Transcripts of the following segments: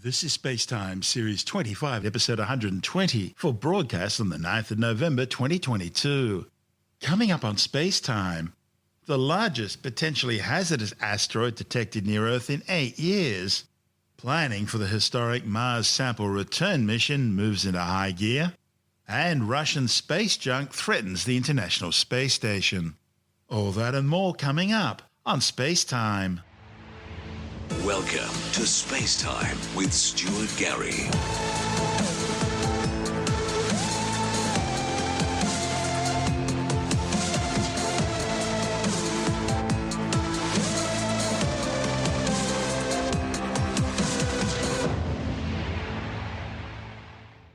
This is SpaceTime Series 25, Episode 120, for broadcast on the 9th of November 2022. Coming up on SpaceTime, the largest potentially hazardous asteroid detected near Earth in 8 years. Planning for the historic Mars sample return mission moves into high gear. And Russian space junk threatens the International Space Station. All that and more coming up on SpaceTime. Welcome to SpaceTime with Stuart Gary.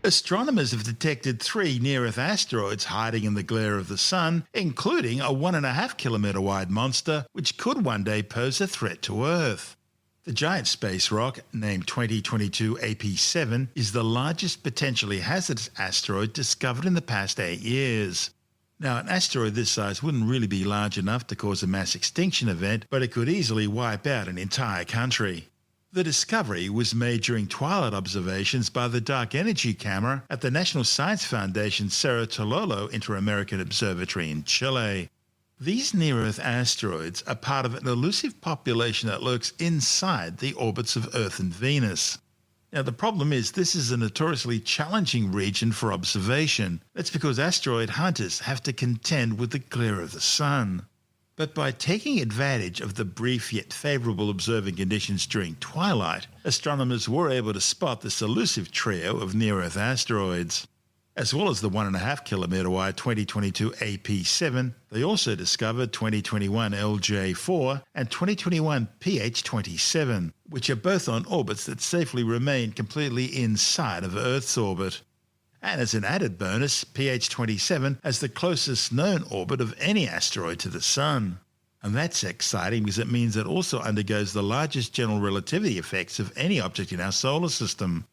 Astronomers have detected 3 near-Earth asteroids hiding in the glare of the Sun, including a 1.5 kilometre wide monster which could one day pose a threat to Earth. The giant space rock, named 2022 AP7, is the largest potentially hazardous asteroid discovered in the past 8 years. Now, an asteroid this size wouldn't really be large enough to cause a mass extinction event, but it could easily wipe out an entire country. The discovery was made during twilight observations by the Dark Energy Camera at the National Science Foundation's Stratolaunch Inter-American Observatory in Chile. These near-Earth asteroids are part of an elusive population that lurks inside the orbits of Earth and Venus. Now, the problem is this is a notoriously challenging region for observation. That's because asteroid hunters have to contend with the glare of the Sun. But by taking advantage of the brief yet favourable observing conditions during twilight, astronomers were able to spot this elusive trio of near-Earth asteroids. As well as the 1.5 kilometre wide 2022 AP7, they also discovered 2021 LJ4 and 2021 PH27, which are both on orbits that safely remain completely inside of Earth's orbit. And as an added bonus, PH27 has the closest known orbit of any asteroid to the Sun. And that's exciting because it means it also undergoes the largest general relativity effects of any object in our solar system.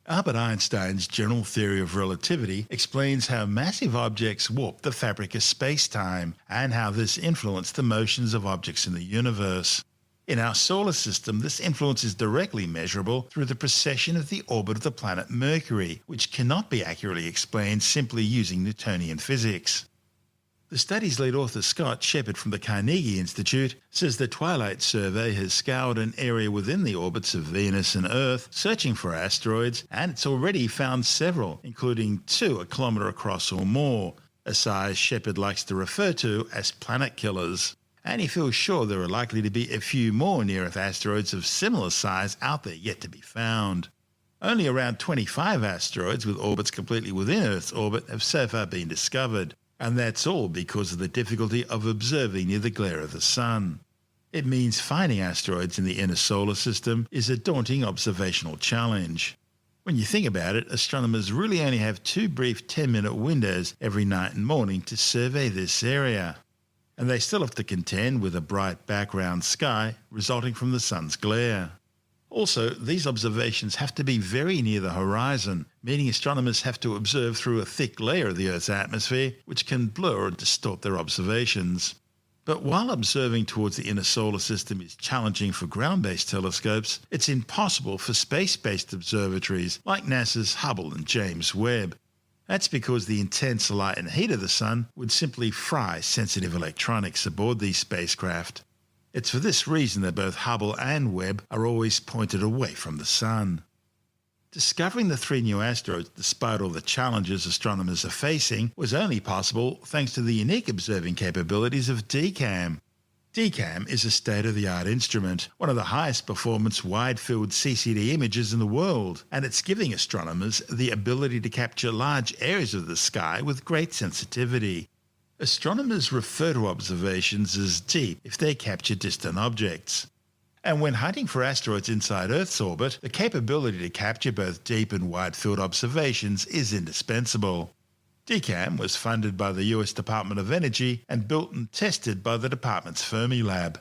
Albert Einstein's general theory of relativity explains how massive objects warp the fabric of space-time and how this influenced the motions of objects in the universe. In our solar system, this influence is directly measurable through the precession of the orbit of the planet Mercury, which cannot be accurately explained simply using Newtonian physics. The study's lead author Scott Shepard from the Carnegie Institute says the Twilight Survey has scoured an area within the orbits of Venus and Earth, searching for asteroids, and it's already found several, including 2 a kilometre across or more, a size Shepard likes to refer to as planet killers. And he feels sure there are likely to be a few more near-Earth asteroids of similar size out there yet to be found. Only around 25 asteroids with orbits completely within Earth's orbit have so far been discovered, and that's all because of the difficulty of observing near the glare of the Sun. It means finding asteroids in the inner solar system is a daunting observational challenge. When you think about it, astronomers really only have 2 brief 10-minute windows every night and morning to survey this area. And they still have to contend with a bright background sky resulting from the Sun's glare. Also, these observations have to be very near the horizon, meaning astronomers have to observe through a thick layer of the Earth's atmosphere, which can blur or distort their observations. But while observing towards the inner solar system is challenging for ground-based telescopes, it's impossible for space-based observatories like NASA's Hubble and James Webb. That's because the intense light and heat of the Sun would simply fry sensitive electronics aboard these spacecraft. It's for this reason that both Hubble and Webb are always pointed away from the Sun. Discovering the 3 new asteroids, despite all the challenges astronomers are facing, was only possible thanks to the unique observing capabilities of DCAM. DCAM is a state-of-the-art instrument, one of the highest performance wide-field CCD images in the world, and it's giving astronomers the ability to capture large areas of the sky with great sensitivity. Astronomers refer to observations as deep if they capture distant objects. And when hunting for asteroids inside Earth's orbit, the capability to capture both deep and wide-field observations is indispensable. DCAM was funded by the US Department of Energy and built and tested by the department's Fermi Lab.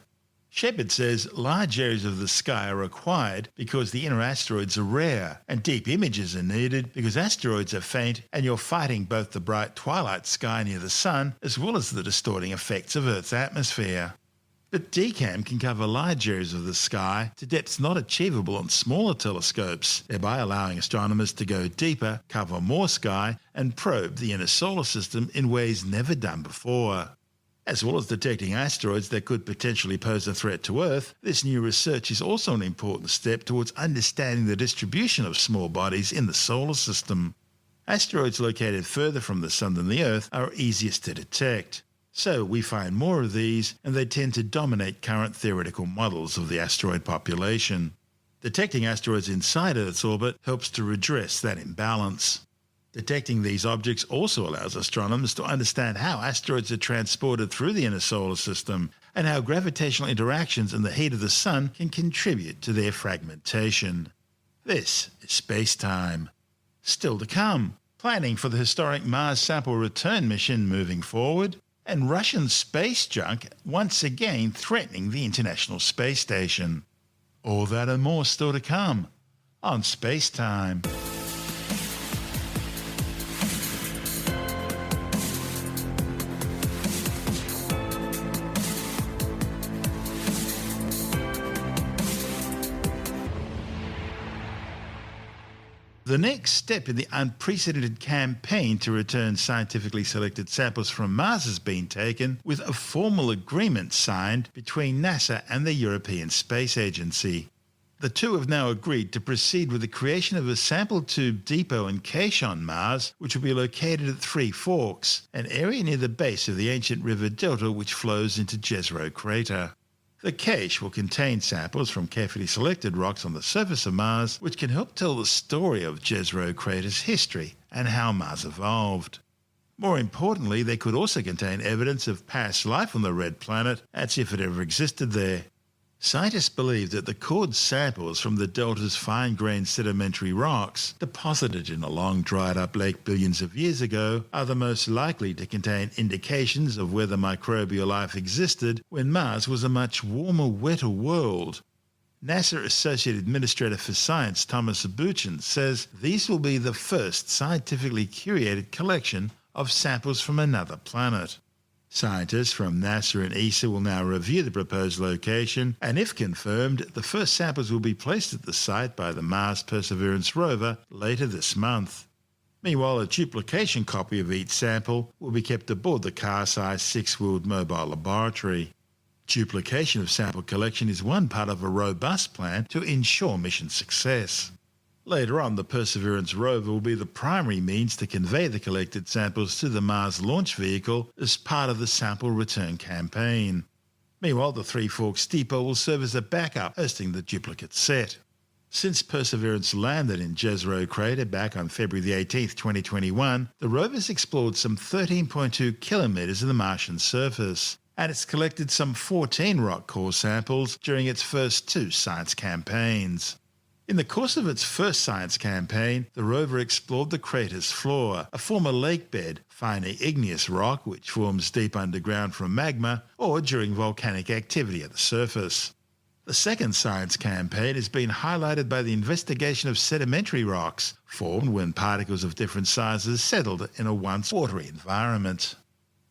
Shepard says large areas of the sky are required because the inner asteroids are rare, and deep images are needed because asteroids are faint and you're fighting both the bright twilight sky near the Sun as well as the distorting effects of Earth's atmosphere. But DCAM can cover large areas of the sky to depths not achievable on smaller telescopes, thereby allowing astronomers to go deeper, cover more sky, and probe the inner solar system in ways never done before. As well as detecting asteroids that could potentially pose a threat to Earth, this new research is also an important step towards understanding the distribution of small bodies in the solar system. Asteroids located further from the Sun than the Earth are easiest to detect. So we find more of these, and they tend to dominate current theoretical models of the asteroid population. Detecting asteroids inside Earth's orbit helps to redress that imbalance. Detecting these objects also allows astronomers to understand how asteroids are transported through the inner solar system and how gravitational interactions in the heat of the Sun can contribute to their fragmentation. This is SpaceTime. Still to come, planning for the historic Mars sample return mission moving forward, and Russian space junk once again threatening the International Space Station. All that and more still to come on SpaceTime. The next step in the unprecedented campaign to return scientifically selected samples from Mars has been taken, with a formal agreement signed between NASA and the European Space Agency. The two have now agreed to proceed with the creation of a sample tube depot and cache on Mars, which will be located at Three Forks, an area near the base of the ancient river delta which flows into Jezero Crater. The cache will contain samples from carefully selected rocks on the surface of Mars, which can help tell the story of Jezero Crater's history and how Mars evolved. More importantly, they could also contain evidence of past life on the red planet, as if it ever existed there. Scientists believe that the cord samples from the delta's fine-grained sedimentary rocks, deposited in a long dried-up lake billions of years ago, are the most likely to contain indications of whether microbial life existed when Mars was a much warmer, wetter world. NASA Associate Administrator for Science Thomas Abuchan says these will be the first scientifically curated collection of samples from another planet. Scientists from NASA and ESA will now review the proposed location, and if confirmed, the first samples will be placed at the site by the Mars Perseverance rover later this month. Meanwhile, a duplication copy of each sample will be kept aboard the car-sized six-wheeled mobile laboratory. Duplication of sample collection is one part of a robust plan to ensure mission success. Later on, the Perseverance rover will be the primary means to convey the collected samples to the Mars launch vehicle as part of the sample return campaign. Meanwhile, the Three Forks depot will serve as a backup, hosting the duplicate set. Since Perseverance landed in Jezero Crater back on February 18, 2021, the rover's explored some 13.2 kilometres of the Martian surface, and it's collected some 14 rock core samples during its first two science campaigns. In the course of its first science campaign, the rover explored the crater's floor, a former lake bed, finer igneous rock which forms deep underground from magma or during volcanic activity at the surface. The second science campaign has been highlighted by the investigation of sedimentary rocks, formed when particles of different sizes settled in a once watery environment.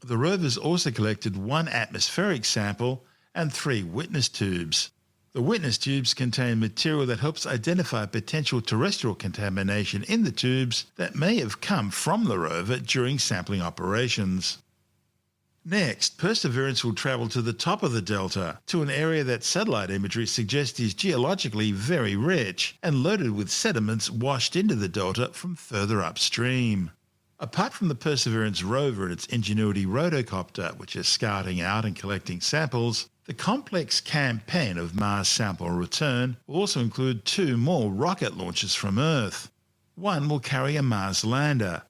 The rovers also collected one atmospheric sample and 3 witness tubes. The witness tubes contain material that helps identify potential terrestrial contamination in the tubes that may have come from the rover during sampling operations. Next, Perseverance will travel to the top of the delta, to an area that satellite imagery suggests is geologically very rich and loaded with sediments washed into the delta from further upstream. Apart from the Perseverance rover and its Ingenuity rotocopter, which is scouting out and collecting samples, the complex campaign of Mars sample return will also include 2 more rocket launches from Earth. One will carry a Mars lander.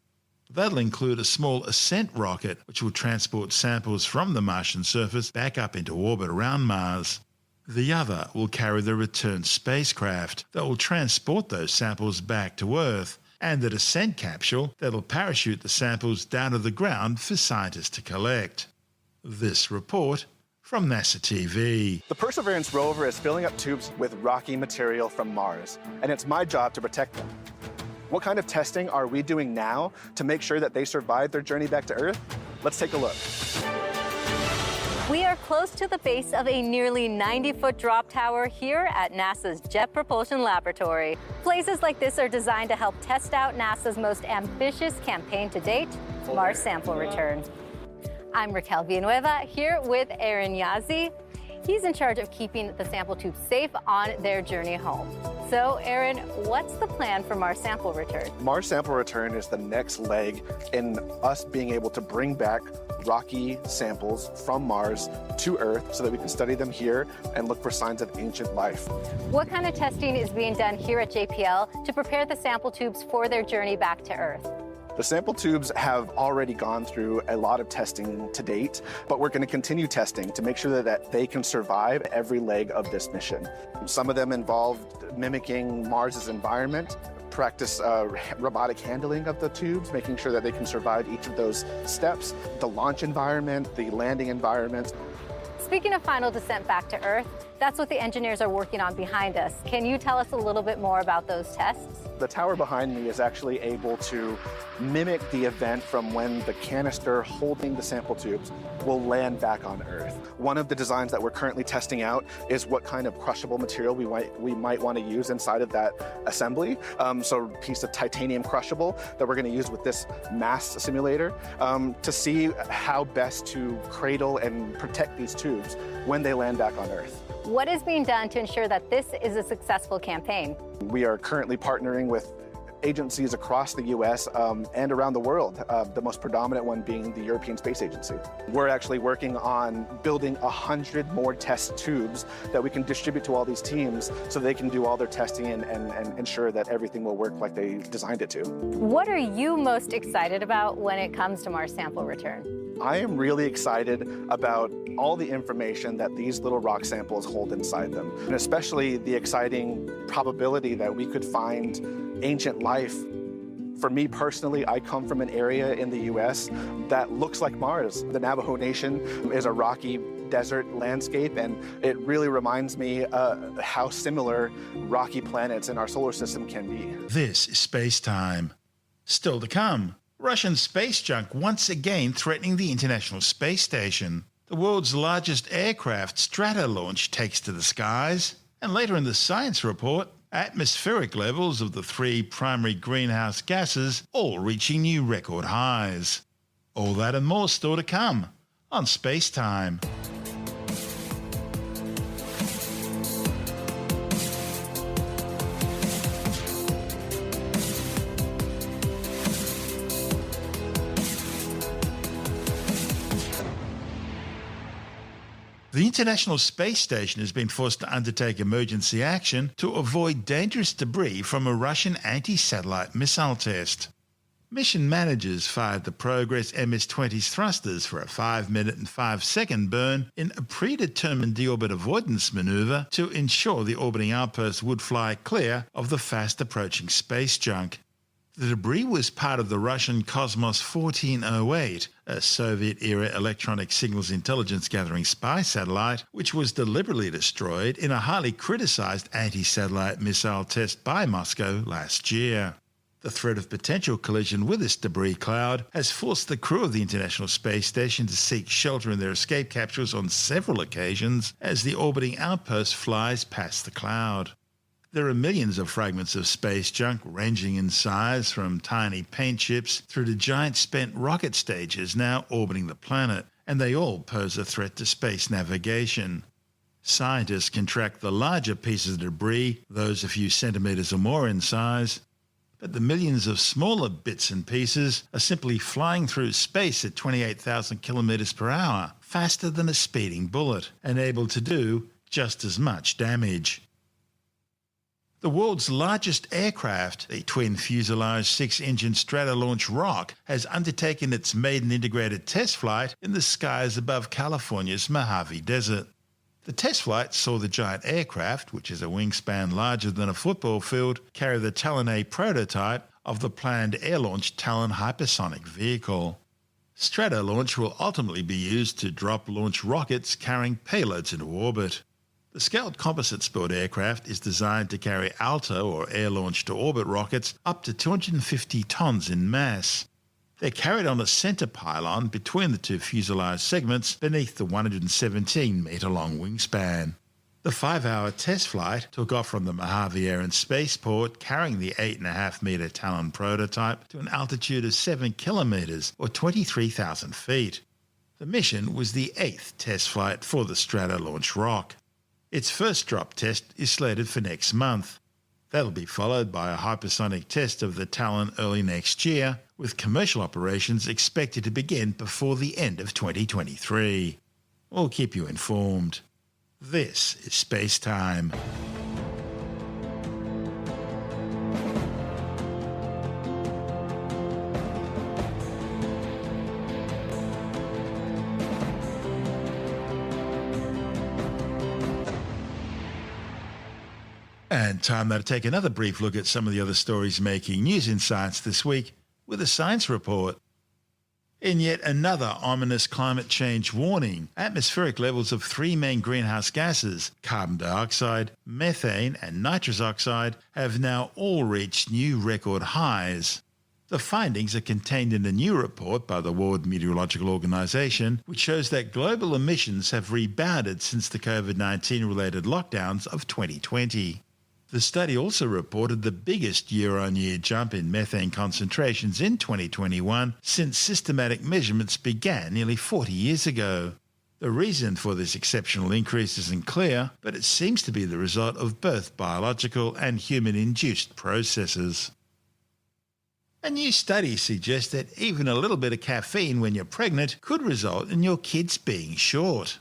That'll include a small ascent rocket, which will transport samples from the Martian surface back up into orbit around Mars. The other will carry the return spacecraft that will transport those samples back to Earth, and the descent capsule that'll parachute the samples down to the ground for scientists to collect. This report from NASA TV. The Perseverance rover is filling up tubes with rocky material from Mars, and it's my job to protect them. What kind of testing are we doing now to make sure that they survive their journey back to Earth? Let's take a look. We are close to the base of a nearly 90-foot drop tower here at NASA's Jet Propulsion Laboratory. Places like this are designed to help test out NASA's most ambitious campaign to date, Mars sample return. I'm Raquel Villanueva here with Aaron Yazzie. He's in charge of keeping the sample tubes safe on their journey home. So, Aaron, what's the plan for Mars sample return? Mars sample return is the next leg in us being able to bring back rocky samples from Mars to Earth so that we can study them here and look for signs of ancient life. What kind of testing is being done here at JPL to prepare the sample tubes for their journey back to Earth? The sample tubes have already gone through a lot of testing to date, but we're going to continue testing to make sure that they can survive every leg of this mission. Some of them involved mimicking Mars's environment, practice robotic handling of the tubes, making sure that they can survive each of those steps, the launch environment, the landing environment. Speaking of final descent back to Earth, that's what the engineers are working on behind us. Can you tell us a little bit more about those tests? The tower behind me is actually able to mimic the event from when the canister holding the sample tubes will land back on Earth. One of the designs that we're currently testing out is what kind of crushable material we might want to use inside of that assembly. So a piece of titanium crushable that we're going to use with this mass simulator to see how best to cradle and protect these tubes when they land back on Earth. What is being done to ensure that this is a successful campaign? We are currently partnering with agencies across the U.S. And around the world, the most predominant one being the European Space Agency. We're actually working on building 100 more test tubes that we can distribute to all these teams so they can do all their testing and ensure that everything will work like they designed it to. What are you most excited about when it comes to Mars sample return? I am really excited about all the information that these little rock samples hold inside them, and especially the exciting probability that we could find ancient life. For me personally, I come from an area in the U.S. that looks like Mars. The Navajo Nation is a rocky desert landscape, and it really reminds me how similar rocky planets in our solar system can be. This is SpaceTime. Still to come, Russian space junk once again threatening the International Space Station. The world's largest aircraft, Stratolaunch, takes to the skies. And later in the science report, atmospheric levels of the three primary greenhouse gases all reaching new record highs. All that and more still to come on SpaceTime. The International Space Station has been forced to undertake emergency action to avoid dangerous debris from a Russian anti-satellite missile test. Mission managers fired the Progress MS-20's thrusters for a 5-minute and 5-second burn in a predetermined deorbit avoidance maneuver to ensure the orbiting outpost would fly clear of the fast-approaching space junk. The debris was part of the Russian Cosmos 1408, a Soviet-era electronic signals intelligence gathering spy satellite, which was deliberately destroyed in a highly criticized anti-satellite missile test by Moscow last year. The threat of potential collision with this debris cloud has forced the crew of the International Space Station to seek shelter in their escape capsules on several occasions as the orbiting outpost flies past the cloud. There are millions of fragments of space junk ranging in size from tiny paint chips through to giant spent rocket stages now orbiting the planet, and they all pose a threat to space navigation. Scientists can track the larger pieces of debris, those a few centimeters or more in size, but the millions of smaller bits and pieces are simply flying through space at 28,000 kilometers per hour, faster than a speeding bullet, and able to do just as much damage. The world's largest aircraft, the twin fuselage 6-engine Stratolaunch Roc, has undertaken its maiden integrated test flight in the skies above California's Mojave Desert. The test flight saw the giant aircraft, which is a wingspan larger than a football field, carry the Talon A prototype of the planned air-launched Talon hypersonic vehicle. Stratolaunch will ultimately be used to drop-launch rockets carrying payloads into orbit. The Scout composite sport aircraft is designed to carry ALTO or air-launched-to-orbit rockets up to 250 tons in mass. They're carried on a centre pylon between the two fuselage segments beneath the 117-metre-long wingspan. The 5-hour test flight took off from the Mojave Air and Spaceport carrying the 8.5-metre Talon prototype to an altitude of 7 kilometres or 23,000 feet. The mission was the 8th test flight for the Stratolaunch Roc. Its first drop test is slated for next month. That'll be followed by a hypersonic test of the Talon early next year, with commercial operations expected to begin before the end of 2023. We'll keep you informed. This is SpaceTime. And time now to take another brief look at some of the other stories making news in science this week with a science report. In yet another ominous climate change warning, atmospheric levels of three main greenhouse gases, carbon dioxide, methane and nitrous oxide, have now all reached new record highs. The findings are contained in a new report by the World Meteorological Organization, which shows that global emissions have rebounded since the COVID-19 related lockdowns of 2020. The study also reported the biggest year-on-year jump in methane concentrations in 2021 since systematic measurements began nearly 40 years ago. The reason for this exceptional increase isn't clear, but it seems to be the result of both biological and human-induced processes. A new study suggests that even a little bit of caffeine when you're pregnant could result in your kids being short.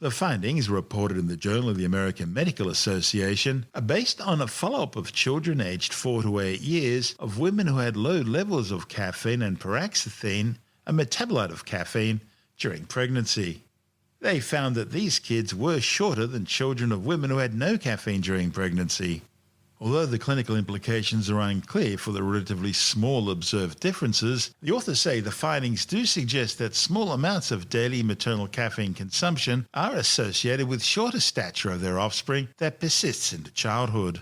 The findings, reported in the Journal of the American Medical Association, are based on a follow-up of children aged 4 to 8 years of women who had low levels of caffeine and paroxethine, a metabolite of caffeine, during pregnancy. They found that these kids were shorter than children of women who had no caffeine during pregnancy. Although the clinical implications are unclear for the relatively small observed differences, the authors say the findings do suggest that small amounts of daily maternal caffeine consumption are associated with shorter stature of their offspring that persists into childhood.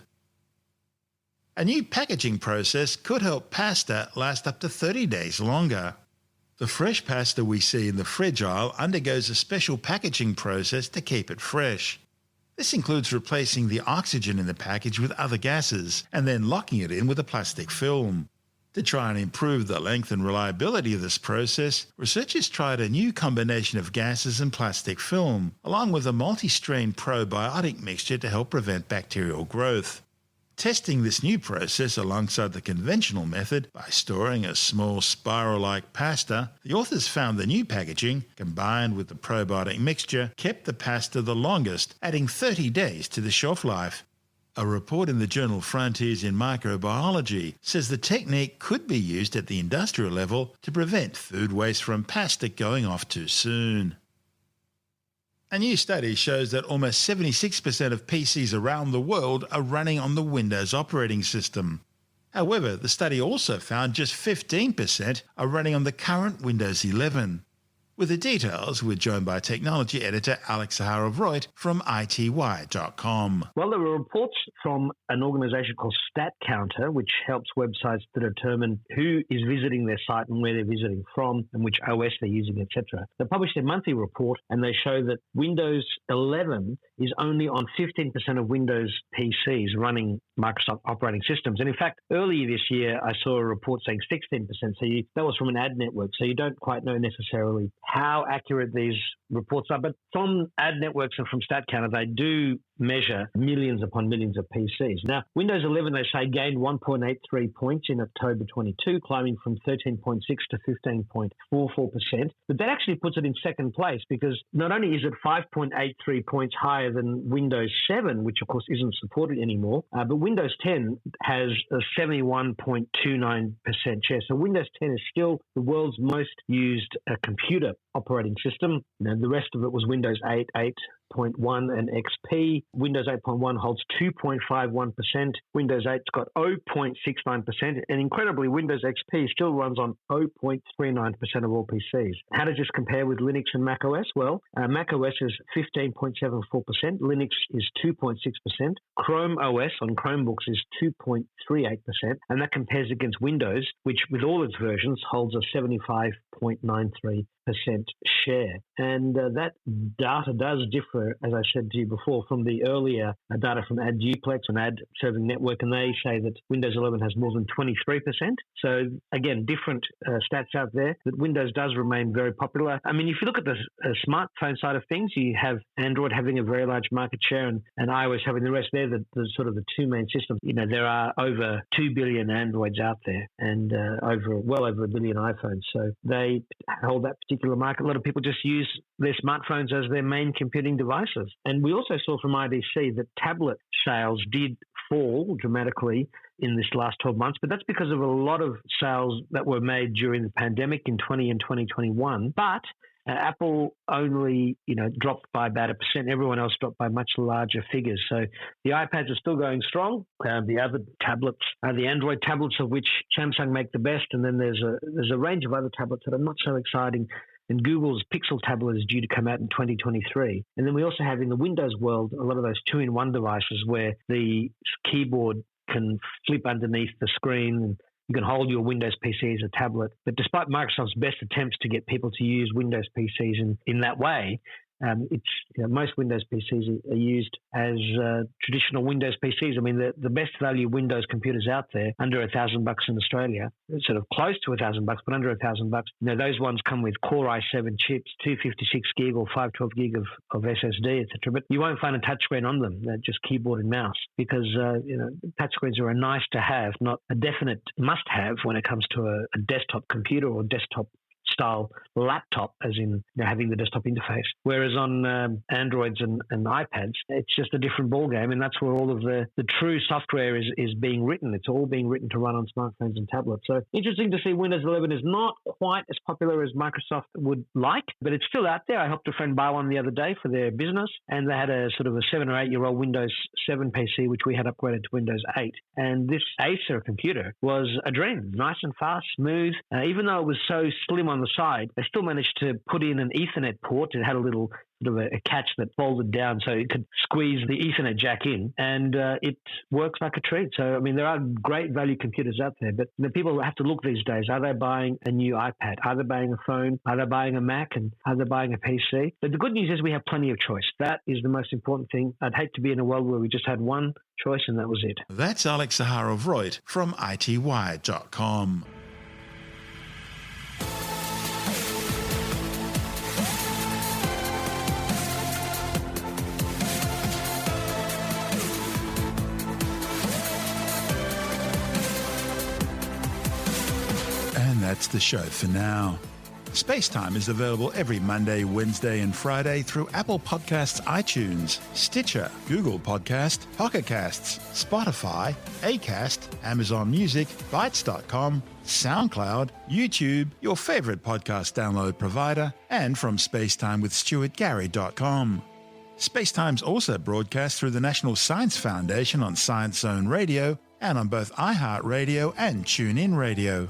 A new packaging process could help pasta last up to 30 days longer. The fresh pasta we see in the fridge aisle undergoes a special packaging process to keep it fresh. This includes replacing the oxygen in the package with other gases and then locking it in with a plastic film. To try and improve the length and reliability of this process, researchers tried a new combination of gases and plastic film, along with a multi-strain probiotic mixture to help prevent bacterial growth. Testing this new process alongside the conventional method by storing a small spiral-like pasta, the authors found the new packaging, combined with the probiotic mixture, kept the pasta the longest, adding 30 days to the shelf life. A report in the journal Frontiers in Microbiology says the technique could be used at the industrial level to prevent food waste from pasta going off too soon. A new study shows that almost 76% of PCs around the world are running on the Windows operating system. However, the study also found just 15% are running on the current Windows 11. With the details, we're joined by technology editor Alex Zaharov-Reutt from ity.com. Well, there were reports from an organization called StatCounter, which helps websites to determine who is visiting their site and where they're visiting from and which OS they're using, etc. They published their monthly report and they show that Windows 11 is only on 15% of Windows PCs running Microsoft operating systems. And in fact, earlier this year, I saw a report saying 16%. So that was from an ad network. So you don't quite know necessarily how accurate these reports are. But from ad networks and from StatCounter, they do measure millions upon millions of PCs. Now, Windows 11, they say, gained 1.83 points in October 22, climbing from 13.6 to 15.44%. But that actually puts it in second place because not only is it 5.83 points higher than Windows 7, which of course isn't supported anymore, but Windows 10 has a 71.29% share. So Windows 10 is still the world's most used computer operating system. The rest of it was Windows 8, 8.1 and XP. Windows 8.1 holds 2.51%. Windows 8's got 0.69%. And incredibly, Windows XP still runs on 0.39% of all PCs. How does this compare with Linux and Mac OS? Well, Mac OS is 15.74%. Linux is 2.6%. Chrome OS on Chromebooks is 2.38%. And that compares against Windows, which with all its versions holds a 75.93% share. And that data does differ, as I said to you before, from the earlier data from Ad Duplex and Ad Serving Network, and they say that Windows 11 has more than 23%. So again, different stats out there, that Windows does remain very popular. I mean, if you look at the smartphone side of things, you have Android having a very large market share and iOS having the rest. They're the sort of the two main systems. There are over 2 billion Androids out there and well over 1 billion iPhones. So they hold that particular market. A lot of people just use their smartphones as their main computing devices. And we also saw from IDC that tablet sales did fall dramatically in this last 12 months, but that's because of a lot of sales that were made during the pandemic in 20 and 2021. But Apple only, dropped by about 1%. Everyone else dropped by much larger figures. So the iPads are still going strong. The other tablets are the Android tablets, of which Samsung make the best, and then there's a range of other tablets that are not so exciting. And Google's Pixel tablet is due to come out in 2023. And then we also have in the Windows world a lot of those two-in-one devices where the keyboard can flip underneath the screen and you can hold your Windows PC as a tablet. But despite Microsoft's best attempts to get people to use Windows PCs in that way, most Windows PCs are used as traditional Windows PCs. I mean, the best value Windows computers out there, under $1,000 in Australia, sort of close to $1,000, but under $1,000. Those ones come with Core i7 chips, 256 gig or 512 gig of SSD, etc. But you won't find a touchscreen on them. They're just keyboard and mouse because touchscreens are a nice to have, not a definite must have when it comes to a desktop computer or desktop style laptop, as in having the desktop interface. Whereas on Androids and iPads, it's just a different ballgame, and that's where all of the true software is being written. It's all being written to run on smartphones and tablets. So interesting to see Windows 11 is not quite as popular as Microsoft would like, but it's still out there. I helped a friend buy one the other day for their business, and they had a sort of a 7 or 8 year old Windows 7 PC, which we had upgraded to Windows 8. And this Acer computer was a dream, nice and fast, smooth. Even though it was so slim on the side, they still managed to put in an Ethernet port. It had a little sort of a catch that folded down so it could squeeze the Ethernet jack in, and it works like a treat. So, I mean, there are great value computers out there, but people have to look these days. Are they buying a new iPad? Are they buying a phone? Are they buying a Mac? And are they buying a PC? But the good news is we have plenty of choice. That is the most important thing. I'd hate to be in a world where we just had one choice and that was it. That's Alex Zaharov-Reut from ITWire.com. That's the show for now. SpaceTime is available every Monday, Wednesday and Friday through Apple Podcasts, iTunes, Stitcher, Google Podcast, Pocket Casts, Spotify, Acast, Amazon Music, Bytes.com, SoundCloud, YouTube, your favourite podcast download provider, and from spacetimewithstuartgary.com. SpaceTime's also broadcast through the National Science Foundation on Science Zone Radio and on both iHeartRadio and TuneIn Radio.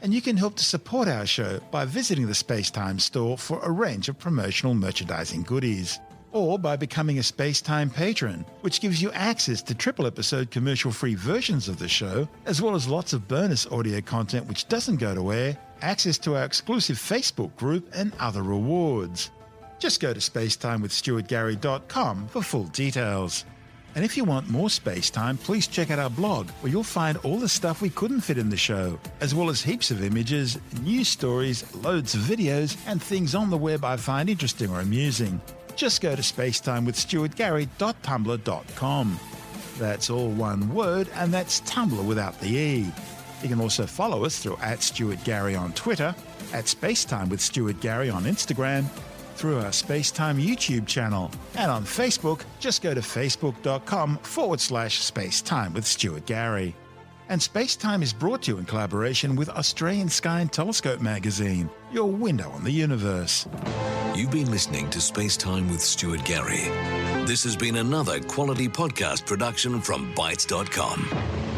And you can help to support our show by visiting the SpaceTime store for a range of promotional merchandising goodies, or by becoming a SpaceTime patron, which gives you access to triple-episode commercial-free versions of the show, as well as lots of bonus audio content which doesn't go to air, access to our exclusive Facebook group, and other rewards. Just go to spacetimewithstuartgary.com for full details. And if you want more SpaceTime, please check out our blog, where you'll find all the stuff we couldn't fit in the show, as well as heaps of images, news stories, loads of videos, and things on the web I find interesting or amusing. Just go to spacetimewithstuartgary.tumblr.com. That's all one word, and that's Tumblr without the E. You can also follow us through @StuartGary on Twitter, @SpaceTimeWithStuartGary on Instagram, through our SpaceTime YouTube channel, and on Facebook, just go to facebook.com/SpaceTime with Stuart Gary. And SpaceTime is brought to you in collaboration with Australian Sky and Telescope magazine, your window on the universe. You've been listening to SpaceTime with Stuart Gary. This has been another quality podcast production from Bytes.com.